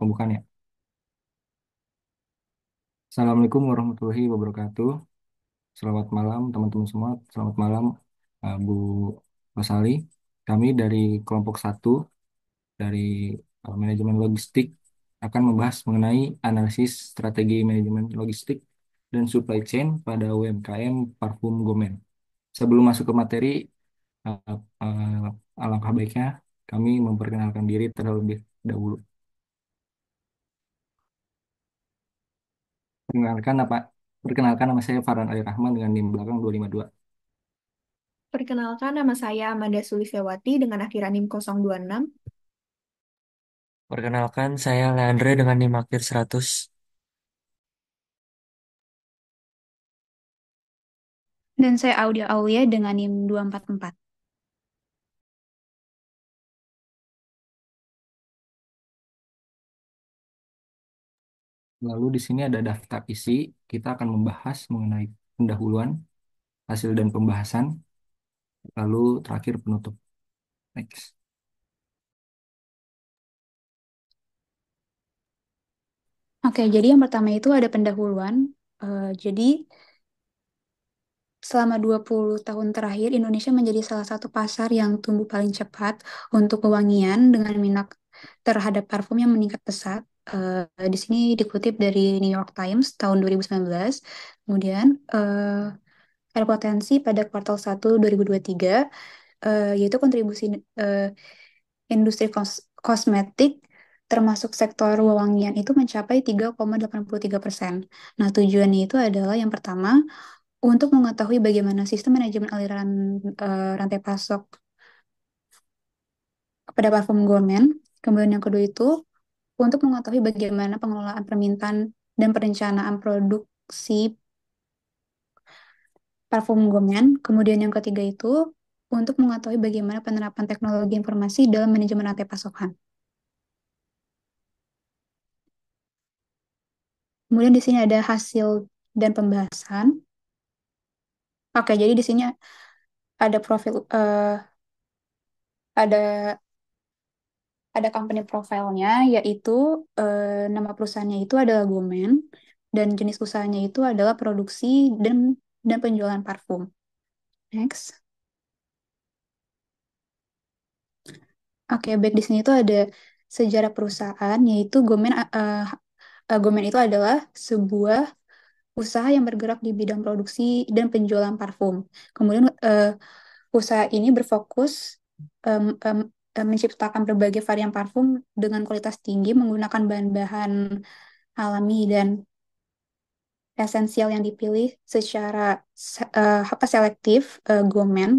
pembukaan ya. Assalamualaikum warahmatullahi wabarakatuh. Selamat malam teman-teman semua. Selamat malam Bu Rosali. Kami dari kelompok satu dari manajemen logistik akan membahas mengenai analisis strategi manajemen logistik dan supply chain pada UMKM Parfum Gomen. Sebelum masuk ke materi, eh, alangkah baiknya kami memperkenalkan diri terlebih dahulu. Perkenalkan apa? Perkenalkan nama saya Farhan Ali Rahman dengan NIM belakang 252. Perkenalkan, nama saya Amanda Sulistiawati dengan akhiran NIM 026. Perkenalkan, saya Leandre dengan NIM akhir 100. Dan saya Audia Aulia dengan NIM 244. Lalu di sini ada daftar isi. Kita akan membahas mengenai pendahuluan, hasil dan pembahasan, lalu terakhir penutup. Next. Oke, jadi yang pertama itu ada pendahuluan. Jadi selama 20 tahun terakhir, Indonesia menjadi salah satu pasar yang tumbuh paling cepat untuk pewangian dengan minat terhadap parfum yang meningkat pesat. Di sini dikutip dari New York Times tahun 2019. Kemudian ada potensi pada kuartal 1 2023, yaitu kontribusi eh, industri kosmetik termasuk sektor wewangian itu mencapai 3,83%. Nah, tujuannya itu adalah yang pertama untuk mengetahui bagaimana sistem manajemen aliran rantai pasok pada parfum Gourmet. Kemudian yang kedua itu untuk mengetahui bagaimana pengelolaan permintaan dan perencanaan produksi parfum Gourmet. Kemudian yang ketiga itu untuk mengetahui bagaimana penerapan teknologi informasi dalam manajemen rantai pasokan. Kemudian di sini ada hasil dan pembahasan. Oke, jadi di sini ada profil, ada company profilnya, yaitu nama perusahaannya itu adalah Gomen dan jenis usahanya itu adalah produksi dan penjualan parfum. Next. Oke, baik, di sini itu ada sejarah perusahaan, yaitu Gomen itu adalah sebuah usaha yang bergerak di bidang produksi dan penjualan parfum. Kemudian usaha ini berfokus em, em, menciptakan berbagai varian parfum dengan kualitas tinggi menggunakan bahan-bahan alami dan esensial yang dipilih secara selektif. Gourmet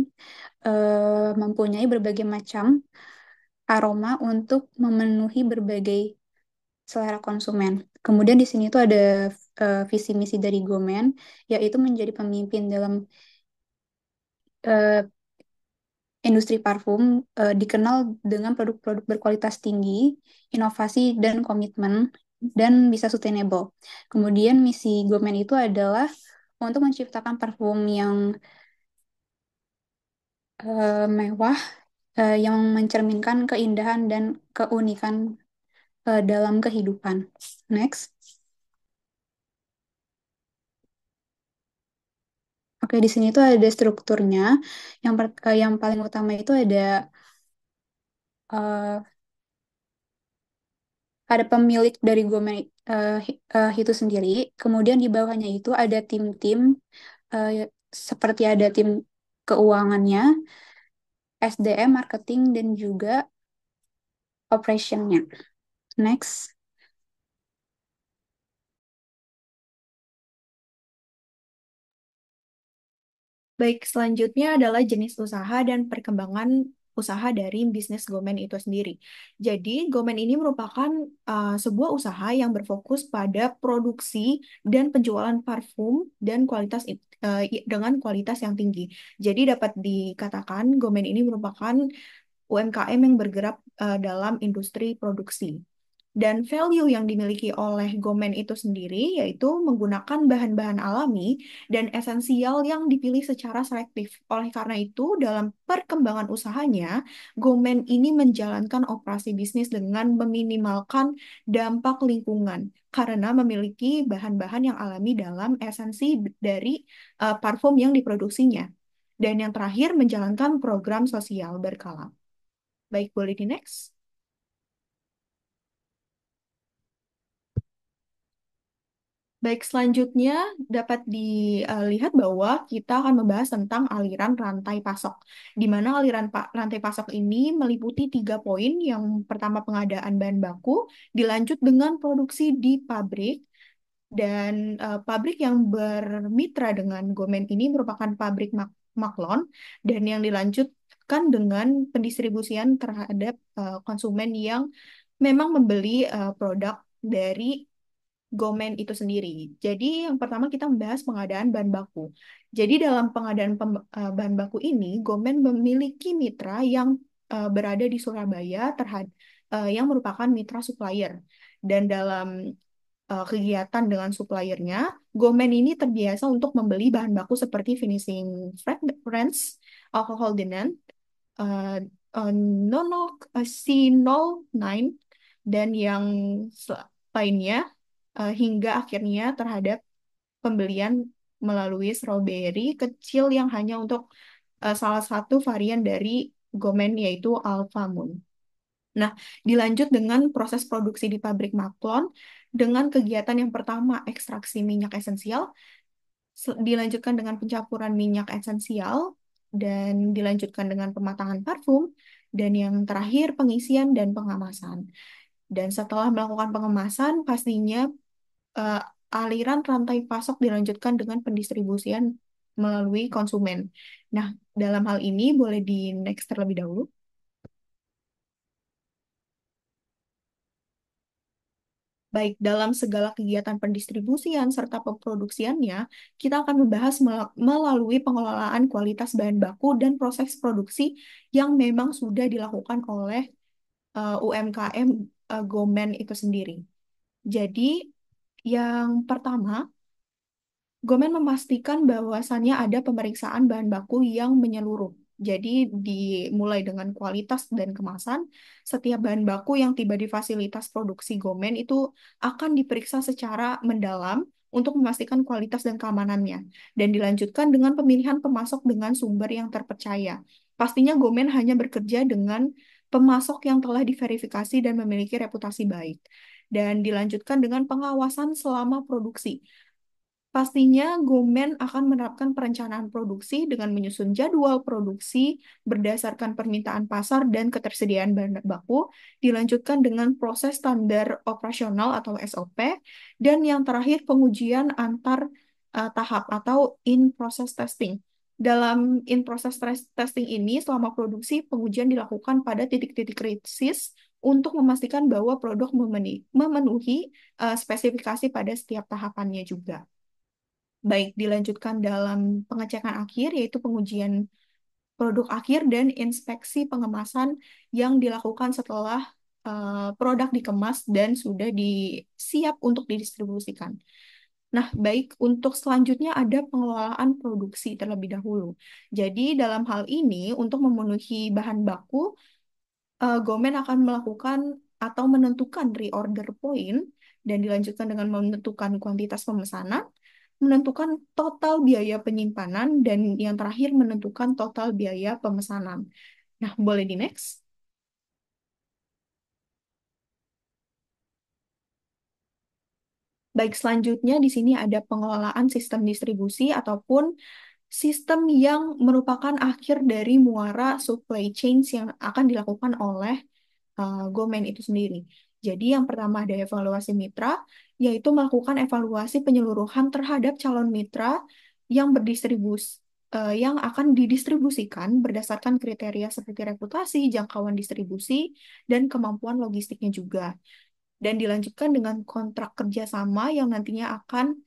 mempunyai berbagai macam aroma untuk memenuhi berbagai selera konsumen. Kemudian di sini tuh ada visi misi dari Gourmet, yaitu menjadi pemimpin dalam eh, industri parfum, dikenal dengan produk-produk berkualitas tinggi, inovasi dan komitmen, dan bisa sustainable. Kemudian misi Gourmet itu adalah untuk menciptakan parfum yang mewah, yang mencerminkan keindahan dan keunikan dalam kehidupan. Next. Oke, di sini tuh ada strukturnya. Yang paling utama itu eh, ada pemilik dari itu sendiri. Kemudian di bawahnya itu ada tim-tim, eh, seperti ada tim keuangannya, SDM, marketing, dan juga operationnya. Next. Baik, selanjutnya adalah jenis usaha dan perkembangan usaha dari bisnis Gomen itu sendiri. Jadi, Gomen ini merupakan sebuah usaha yang berfokus pada produksi dan penjualan parfum dan dengan kualitas yang tinggi. Jadi, dapat dikatakan Gomen ini merupakan UMKM yang bergerak dalam industri produksi. Dan value yang dimiliki oleh Gomen itu sendiri yaitu menggunakan bahan-bahan alami dan esensial yang dipilih secara selektif. Oleh karena itu, dalam perkembangan usahanya, Gomen ini menjalankan operasi bisnis dengan meminimalkan dampak lingkungan karena memiliki bahan-bahan yang alami dalam esensi dari parfum yang diproduksinya. Dan yang terakhir, menjalankan program sosial berkala. Baik, boleh di next. Baik, selanjutnya dapat dilihat bahwa kita akan membahas tentang aliran rantai pasok, di mana rantai pasok ini meliputi 3 poin. Yang pertama, pengadaan bahan baku, dilanjut dengan produksi di pabrik, dan pabrik yang bermitra dengan Gomen ini merupakan pabrik Maklon, dan yang dilanjutkan dengan pendistribusian terhadap konsumen yang memang membeli produk dari Gomen itu sendiri. Jadi yang pertama kita membahas pengadaan bahan baku. Jadi dalam pengadaan bahan baku ini, Gomen memiliki mitra yang berada di Surabaya yang merupakan mitra supplier. Dan dalam kegiatan dengan suppliernya, Gomen ini terbiasa untuk membeli bahan baku seperti finishing fragrance, alcohol denant, uh, nonol C09, dan yang lainnya, hingga akhirnya terhadap pembelian melalui strawberry kecil yang hanya untuk salah satu varian dari Gomen yaitu Alpha Moon. Nah, dilanjut dengan proses produksi di pabrik Maklon dengan kegiatan yang pertama ekstraksi minyak esensial, dilanjutkan dengan pencampuran minyak esensial, dan dilanjutkan dengan pematangan parfum, dan yang terakhir pengisian dan pengemasan. Dan setelah melakukan pengemasan, pastinya eh, aliran rantai pasok dilanjutkan dengan pendistribusian melalui konsumen. Nah, dalam hal ini boleh di next terlebih dahulu. Baik, dalam segala kegiatan pendistribusian serta pemproduksiannya, kita akan membahas melalui pengelolaan kualitas bahan baku dan proses produksi yang memang sudah dilakukan oleh UMKM Gomen itu sendiri. Jadi, yang pertama, Gomen memastikan bahwasannya ada pemeriksaan bahan baku yang menyeluruh. Jadi dimulai dengan kualitas dan kemasan, setiap bahan baku yang tiba di fasilitas produksi Gomen itu akan diperiksa secara mendalam untuk memastikan kualitas dan keamanannya. Dan dilanjutkan dengan pemilihan pemasok dengan sumber yang terpercaya. Pastinya Gomen hanya bekerja dengan pemasok yang telah diverifikasi dan memiliki reputasi baik. Dan dilanjutkan dengan pengawasan selama produksi. Pastinya Gomen akan menerapkan perencanaan produksi dengan menyusun jadwal produksi berdasarkan permintaan pasar dan ketersediaan bahan baku, dilanjutkan dengan proses standar operasional atau SOP, dan yang terakhir pengujian antar tahap atau in-process testing. Dalam in-process testing ini, selama produksi, pengujian dilakukan pada titik-titik kritis untuk memastikan bahwa produk memenuhi spesifikasi pada setiap tahapannya juga. Baik, dilanjutkan dalam pengecekan akhir, yaitu pengujian produk akhir dan inspeksi pengemasan yang dilakukan setelah produk dikemas dan sudah siap untuk didistribusikan. Nah, baik, untuk selanjutnya ada pengelolaan produksi terlebih dahulu. Jadi, dalam hal ini, untuk memenuhi bahan baku, Gomen akan melakukan atau menentukan reorder point, dan dilanjutkan dengan menentukan kuantitas pemesanan, menentukan total biaya penyimpanan, dan yang terakhir menentukan total biaya pemesanan. Nah, boleh di next. Baik, selanjutnya di sini ada pengelolaan sistem distribusi ataupun sistem yang merupakan akhir dari muara supply chains yang akan dilakukan oleh Gomen itu sendiri. Jadi yang pertama ada evaluasi mitra, yaitu melakukan evaluasi penyeluruhan terhadap calon mitra yang yang akan didistribusikan berdasarkan kriteria seperti reputasi, jangkauan distribusi, dan kemampuan logistiknya juga. Dan dilanjutkan dengan kontrak kerjasama yang nantinya akan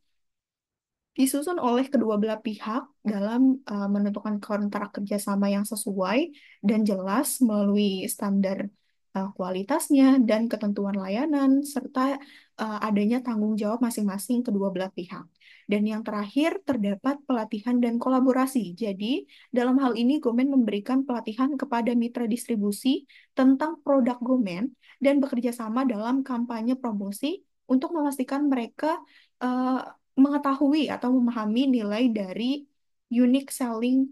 disusun oleh kedua belah pihak dalam menentukan kontrak kerjasama yang sesuai dan jelas melalui standar kualitasnya dan ketentuan layanan, serta adanya tanggung jawab masing-masing kedua belah pihak. Dan yang terakhir, terdapat pelatihan dan kolaborasi. Jadi, dalam hal ini, Gomen memberikan pelatihan kepada mitra distribusi tentang produk Gomen dan bekerja sama dalam kampanye promosi untuk memastikan mereka eh, mengetahui atau memahami nilai dari unique selling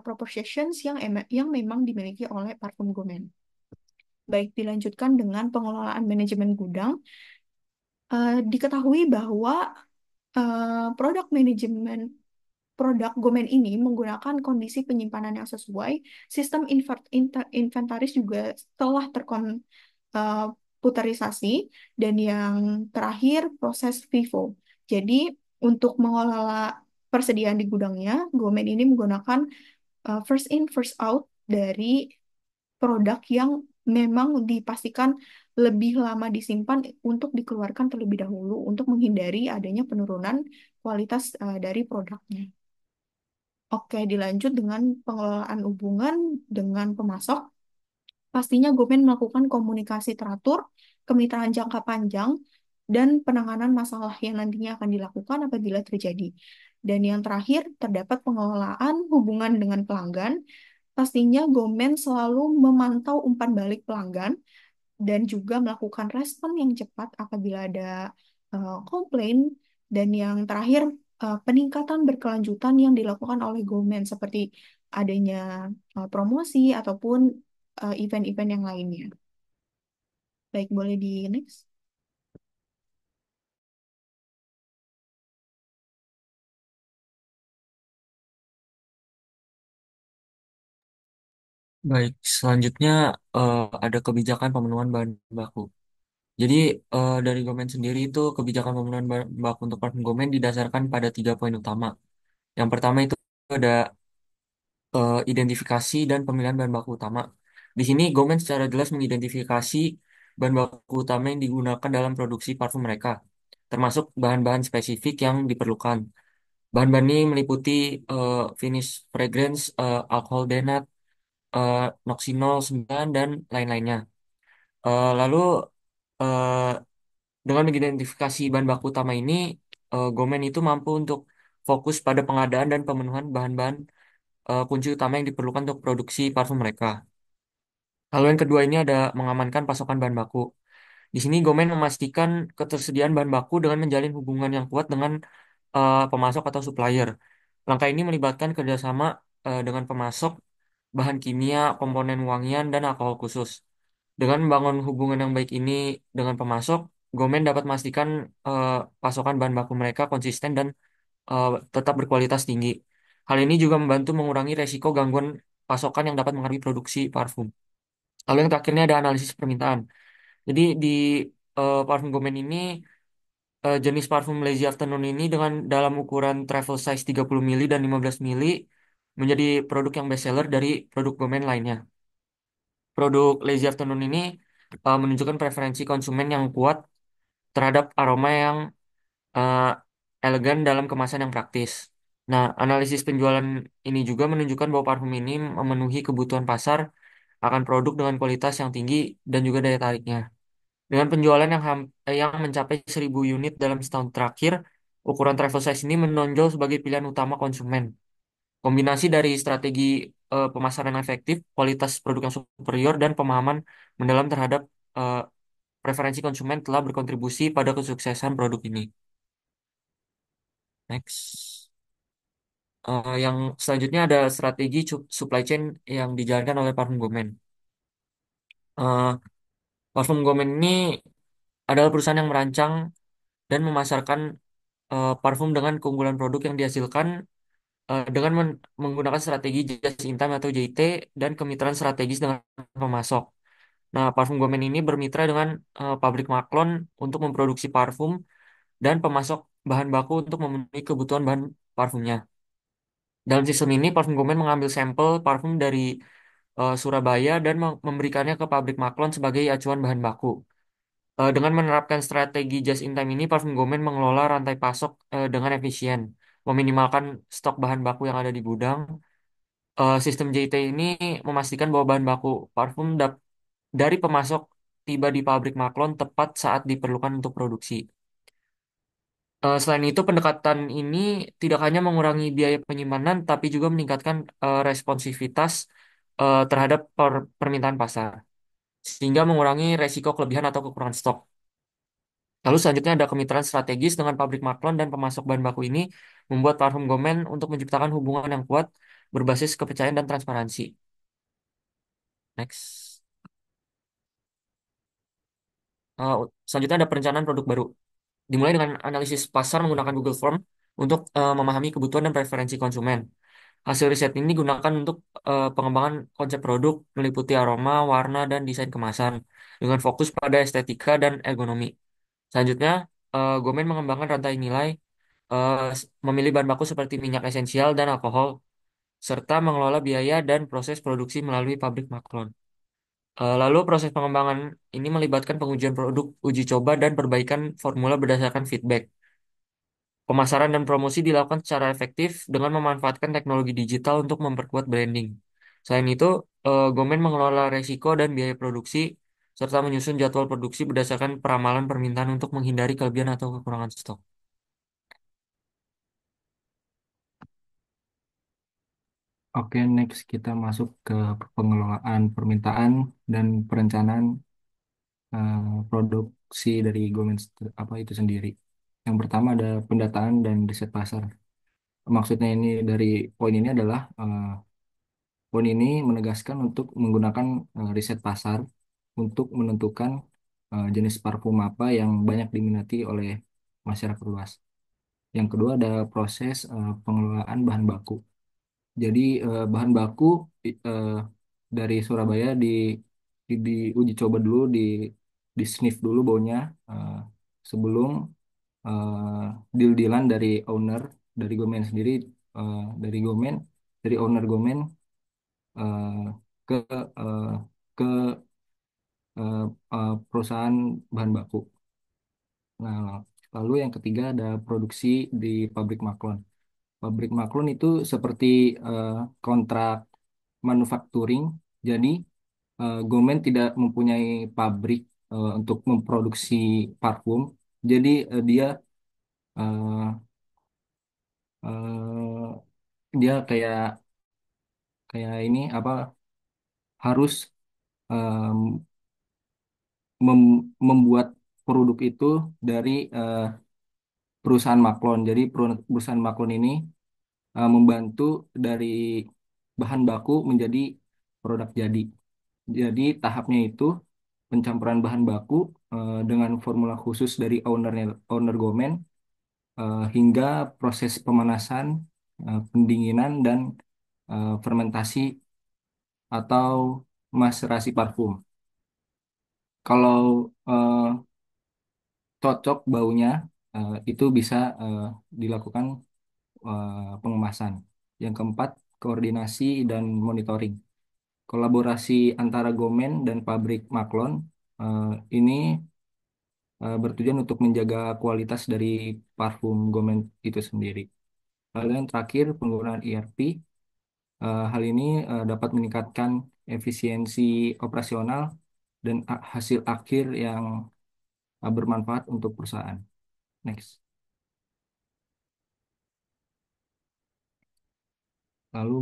propositions yang memang dimiliki oleh parfum Gomen. Baik, dilanjutkan dengan pengelolaan manajemen gudang. Diketahui bahwa produk manajemen produk Gomen ini menggunakan kondisi penyimpanan yang sesuai, sistem inventaris juga telah terkomputerisasi, dan yang terakhir proses FIFO. Jadi untuk mengelola persediaan di gudangnya, Gomen ini menggunakan first in first out dari produk yang memang dipastikan lebih lama disimpan untuk dikeluarkan terlebih dahulu untuk menghindari adanya penurunan kualitas dari produknya. Oke, dilanjut dengan pengelolaan hubungan dengan pemasok. Pastinya Gomen melakukan komunikasi teratur, kemitraan jangka panjang, dan penanganan masalah yang nantinya akan dilakukan apabila terjadi. Dan yang terakhir, terdapat pengelolaan hubungan dengan pelanggan. Pastinya Gomen selalu memantau umpan balik pelanggan dan juga melakukan respon yang cepat apabila ada komplain. Dan yang terakhir, peningkatan berkelanjutan yang dilakukan oleh Gomen seperti adanya promosi ataupun event-event yang lainnya. Baik, boleh di next. Baik, selanjutnya ada kebijakan pemenuhan bahan baku. Jadi dari Gomen sendiri itu kebijakan pemenuhan bahan baku untuk parfum Gomen didasarkan pada 3 poin utama. Yang pertama itu ada identifikasi dan pemilihan bahan baku utama. Di sini Gomen secara jelas mengidentifikasi bahan baku utama yang digunakan dalam produksi parfum mereka, termasuk bahan-bahan spesifik yang diperlukan. Bahan-bahan ini meliputi finish fragrance, alkohol denat, eh, Noxinol 9, dan lain-lainnya. Lalu eh, dengan mengidentifikasi bahan baku utama ini, Gomen itu mampu untuk fokus pada pengadaan dan pemenuhan bahan-bahan kunci utama yang diperlukan untuk produksi parfum mereka. Lalu yang kedua ini ada mengamankan pasokan bahan baku. Di sini Gomen memastikan ketersediaan bahan baku dengan menjalin hubungan yang kuat dengan pemasok atau supplier. Langkah ini melibatkan kerjasama dengan pemasok, bahan kimia, komponen wangian, dan alkohol khusus. Dengan membangun hubungan yang baik ini dengan pemasok, Gomen dapat memastikan eh, pasokan bahan baku mereka konsisten dan eh, tetap berkualitas tinggi. Hal ini juga membantu mengurangi resiko gangguan pasokan yang dapat mengaruhi produksi parfum. Lalu yang terakhirnya ada analisis permintaan. Jadi di parfum Gomen ini, jenis parfum Lazy Afternoon ini dengan dalam ukuran travel size 30 mili dan 15 mili menjadi produk yang best seller dari produk Gomen lainnya. Produk Lazy Afternoon ini menunjukkan preferensi konsumen yang kuat terhadap aroma yang eh, elegan dalam kemasan yang praktis. Nah, analisis penjualan ini juga menunjukkan bahwa parfum ini memenuhi kebutuhan pasar akan produk dengan kualitas yang tinggi dan juga daya tariknya. Dengan penjualan yang mencapai 1.000 unit dalam setahun terakhir, ukuran travel size ini menonjol sebagai pilihan utama konsumen. Kombinasi dari strategi pemasaran efektif, kualitas produk yang superior, dan pemahaman mendalam terhadap eh, preferensi konsumen telah berkontribusi pada kesuksesan produk ini. Next. Yang selanjutnya ada strategi supply chain yang dijalankan oleh Parfum Gomen. Eh, Parfum Gomen ini adalah perusahaan yang merancang dan memasarkan parfum dengan keunggulan produk yang dihasilkan dengan menggunakan strategi just in time atau JIT dan kemitraan strategis dengan pemasok. Nah, parfum Gomen ini bermitra dengan pabrik Maklon untuk memproduksi parfum dan pemasok bahan baku untuk memenuhi kebutuhan bahan parfumnya. Dalam sistem ini, parfum Gomen mengambil sampel parfum dari Surabaya dan memberikannya ke pabrik Maklon sebagai acuan bahan baku. Dengan menerapkan strategi just in time ini, parfum Gomen mengelola rantai pasok dengan efisien, meminimalkan stok bahan baku yang ada di gudang. Sistem JT ini memastikan bahwa bahan baku parfum dari pemasok tiba di pabrik maklon tepat saat diperlukan untuk produksi. Selain itu, pendekatan ini tidak hanya mengurangi biaya penyimpanan, tapi juga meningkatkan responsivitas terhadap permintaan pasar, sehingga mengurangi resiko kelebihan atau kekurangan stok. Lalu selanjutnya ada kemitraan strategis dengan pabrik maklon dan pemasok bahan baku ini membuat platform Gomen untuk menciptakan hubungan yang kuat berbasis kepercayaan dan transparansi. Next. Uh, Selanjutnya ada perencanaan produk baru. Dimulai dengan analisis pasar menggunakan Google Form untuk memahami kebutuhan dan preferensi konsumen. Hasil riset ini digunakan untuk pengembangan konsep produk meliputi aroma, warna, dan desain kemasan dengan fokus pada estetika dan ergonomi. Selanjutnya, Gomen mengembangkan rantai nilai, memilih bahan baku seperti minyak esensial dan alkohol, serta mengelola biaya dan proses produksi melalui pabrik maklon. Lalu proses pengembangan ini melibatkan pengujian produk, uji coba, dan perbaikan formula berdasarkan feedback. Pemasaran dan promosi dilakukan secara efektif dengan memanfaatkan teknologi digital untuk memperkuat branding. Selain itu, Gomen mengelola resiko dan biaya produksi, serta menyusun jadwal produksi berdasarkan peramalan permintaan untuk menghindari kelebihan atau kekurangan stok. Oke, next kita masuk ke pengelolaan permintaan dan perencanaan eh, produksi dari Gomen apa itu sendiri. Yang pertama ada pendataan dan riset pasar. Maksudnya ini dari poin ini adalah poin ini menegaskan untuk menggunakan riset pasar untuk menentukan jenis parfum apa yang banyak diminati oleh masyarakat luas. Yang kedua ada proses pengelolaan bahan baku. Jadi bahan baku eh, dari Surabaya diuji coba dulu, di sniff dulu baunya eh, sebelum deal-dealan dari owner dari Gomen sendiri, dari Gomen, dari owner Gomen eh, ke eh, ke eh, perusahaan bahan baku. Nah, lalu yang ketiga ada produksi di pabrik maklon. Pabrik maklon itu seperti eh, kontrak manufacturing. Jadi Gomen tidak mempunyai pabrik untuk memproduksi parfum. Jadi eh, dia kayak kayak ini apa harus membuat produk itu dari perusahaan maklon. Jadi perusahaan maklon ini membantu dari bahan baku menjadi produk jadi. Jadi tahapnya itu pencampuran bahan baku dengan formula khusus dari owner Gomen hingga proses pemanasan, pendinginan dan fermentasi atau maserasi parfum. Kalau cocok baunya itu bisa dilakukan pengemasan. Yang keempat, koordinasi dan monitoring. Kolaborasi antara Gomen dan pabrik Maklon eh, ini bertujuan untuk menjaga kualitas dari parfum Gomen itu sendiri. Lalu yang terakhir, penggunaan ERP. Hal ini dapat meningkatkan efisiensi operasional dan hasil akhir yang bermanfaat untuk perusahaan. Next. Lalu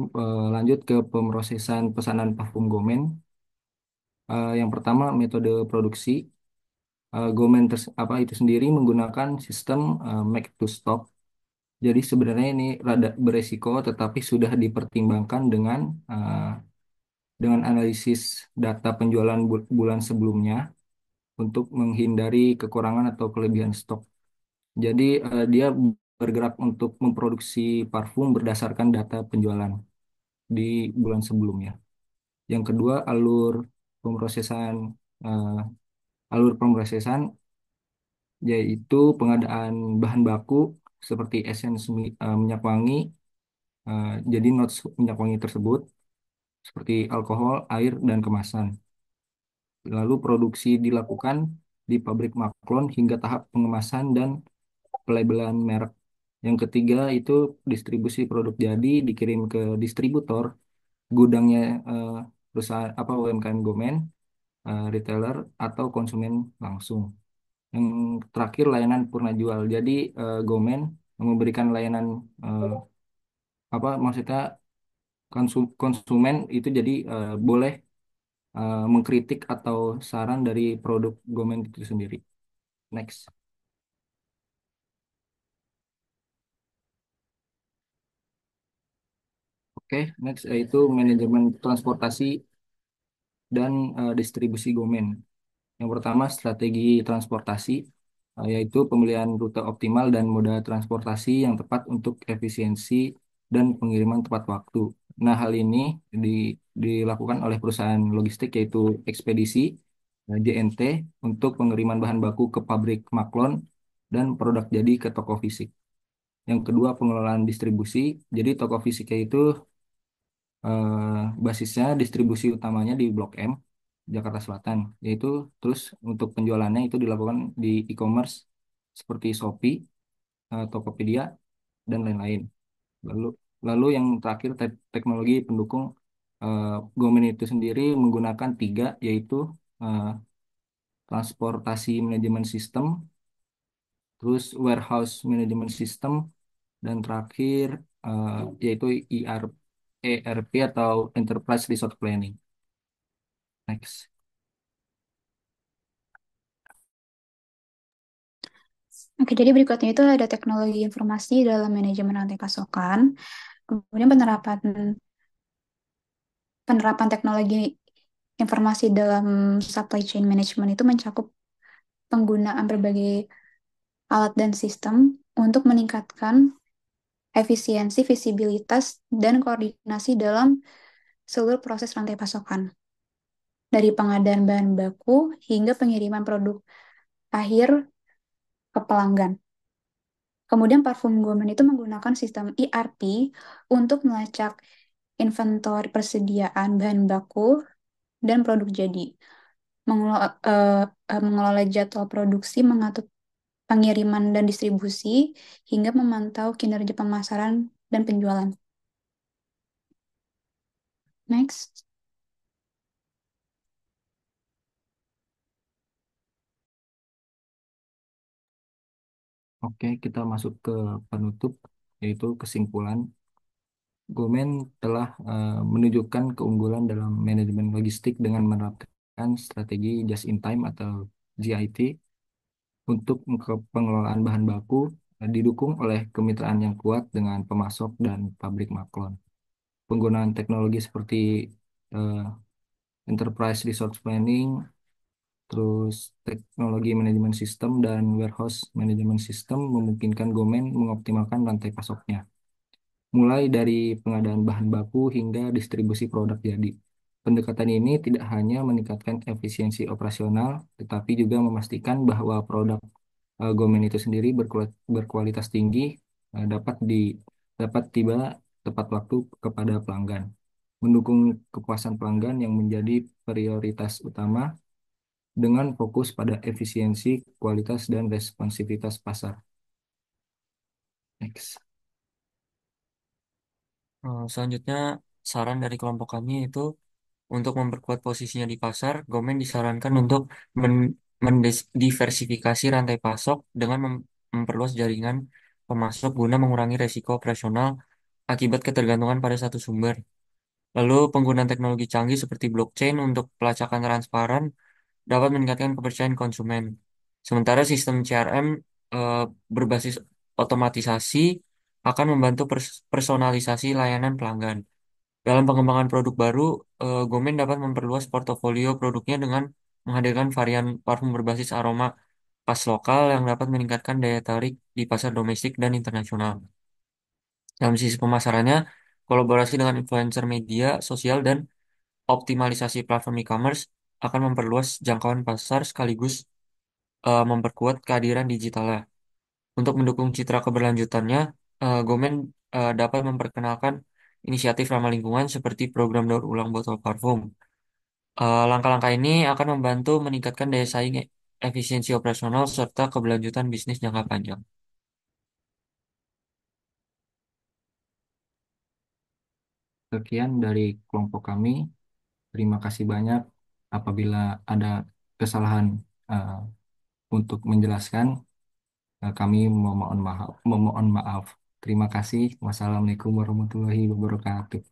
lanjut ke pemrosesan pesanan parfum Gomen. Yang pertama metode produksi. Gomen apa itu sendiri menggunakan sistem make to stock. Jadi sebenarnya ini rada beresiko, tetapi sudah dipertimbangkan dengan analisis data penjualan bulan sebelumnya untuk menghindari kekurangan atau kelebihan stok. Jadi dia bergerak untuk memproduksi parfum berdasarkan data penjualan di bulan sebelumnya. Yang kedua, pemrosesan eh, alur pemrosesan yaitu pengadaan bahan baku seperti minyak wangi. Jadi notes minyak wangi tersebut seperti alkohol, air, dan kemasan. Lalu produksi dilakukan di pabrik maklon hingga tahap pengemasan dan pelabelan merek. Yang ketiga itu distribusi produk jadi dikirim ke distributor gudangnya perusahaan apa UMKM Gomen. retailer atau konsumen langsung. Yang terakhir layanan purna jual. Jadi Gomen memberikan layanan eh, apa maksudnya konsumen itu jadi boleh mengkritik atau saran dari produk Gomen itu sendiri. Next. Oke, next yaitu manajemen transportasi dan distribusi Gomen. Yang pertama, strategi transportasi, yaitu pemilihan rute optimal dan moda transportasi yang tepat untuk efisiensi dan pengiriman tepat waktu. Nah, hal ini dilakukan oleh perusahaan logistik yaitu Ekspedisi JNT untuk pengiriman bahan baku ke pabrik maklon dan produk jadi ke toko fisik. Yang kedua, pengelolaan distribusi. Jadi toko fisiknya itu basisnya distribusi utamanya di Blok M, Jakarta Selatan, yaitu terus untuk penjualannya itu dilakukan di e-commerce seperti Shopee, Tokopedia, dan lain-lain. Lalu, lalu yang terakhir teknologi pendukung eh, Gomen itu sendiri menggunakan tiga, yaitu eh, transportasi manajemen sistem, terus warehouse management system, dan terakhir yaitu ERP atau Enterprise Resource Planning. Next. Oke, jadi berikutnya itu ada teknologi informasi dalam manajemen rantai pasokan. Kemudian penerapan penerapan teknologi informasi dalam supply chain management itu mencakup penggunaan berbagai alat dan sistem untuk meningkatkan efisiensi, visibilitas, dan koordinasi dalam seluruh proses rantai pasokan, dari pengadaan bahan baku hingga pengiriman produk akhir ke pelanggan. Kemudian parfum Gourmet itu menggunakan sistem ERP untuk melacak inventory persediaan bahan baku dan produk jadi, mengelola jadwal produksi, mengatur pengiriman dan distribusi, hingga memantau kinerja pemasaran dan penjualan. Next. Oke, kita masuk ke penutup, yaitu kesimpulan. Gomen telah menunjukkan keunggulan dalam manajemen logistik dengan menerapkan strategi just in time atau JIT untuk pengelolaan bahan baku didukung oleh kemitraan yang kuat dengan pemasok dan pabrik maklon. Penggunaan teknologi seperti eh, Enterprise Resource Planning, terus teknologi manajemen sistem dan warehouse management system memungkinkan Gomen mengoptimalkan rantai pasoknya, mulai dari pengadaan bahan baku hingga distribusi produk jadi. Pendekatan ini tidak hanya meningkatkan efisiensi operasional, tetapi juga memastikan bahwa produk Gomen itu sendiri berkualitas tinggi, dapat tiba tepat waktu kepada pelanggan, mendukung kepuasan pelanggan yang menjadi prioritas utama dengan fokus pada efisiensi, kualitas, dan responsivitas pasar. Next. Selanjutnya, saran dari kelompok kami itu untuk memperkuat posisinya di pasar, Gomen disarankan untuk mendiversifikasi rantai pasok dengan memperluas jaringan pemasok guna mengurangi resiko operasional akibat ketergantungan pada satu sumber. Lalu, penggunaan teknologi canggih seperti blockchain untuk pelacakan transparan dapat meningkatkan kepercayaan konsumen. Sementara sistem CRM eh, berbasis otomatisasi akan membantu personalisasi layanan pelanggan. Dalam pengembangan produk baru, Gomen dapat memperluas portofolio produknya dengan menghadirkan varian parfum berbasis aroma khas lokal yang dapat meningkatkan daya tarik di pasar domestik dan internasional. Dalam sisi pemasarannya, kolaborasi dengan influencer media sosial dan optimalisasi platform e-commerce akan memperluas jangkauan pasar sekaligus memperkuat kehadiran digitalnya. Untuk mendukung citra keberlanjutannya, Gomen dapat memperkenalkan inisiatif ramah lingkungan seperti program daur ulang botol parfum. Langkah-langkah ini akan membantu meningkatkan daya saing, efisiensi operasional, serta keberlanjutan bisnis jangka panjang. Sekian dari kelompok kami. Terima kasih banyak. Apabila ada kesalahan eh, untuk menjelaskan, kami memohon maaf. Terima kasih. Wassalamualaikum warahmatullahi wabarakatuh.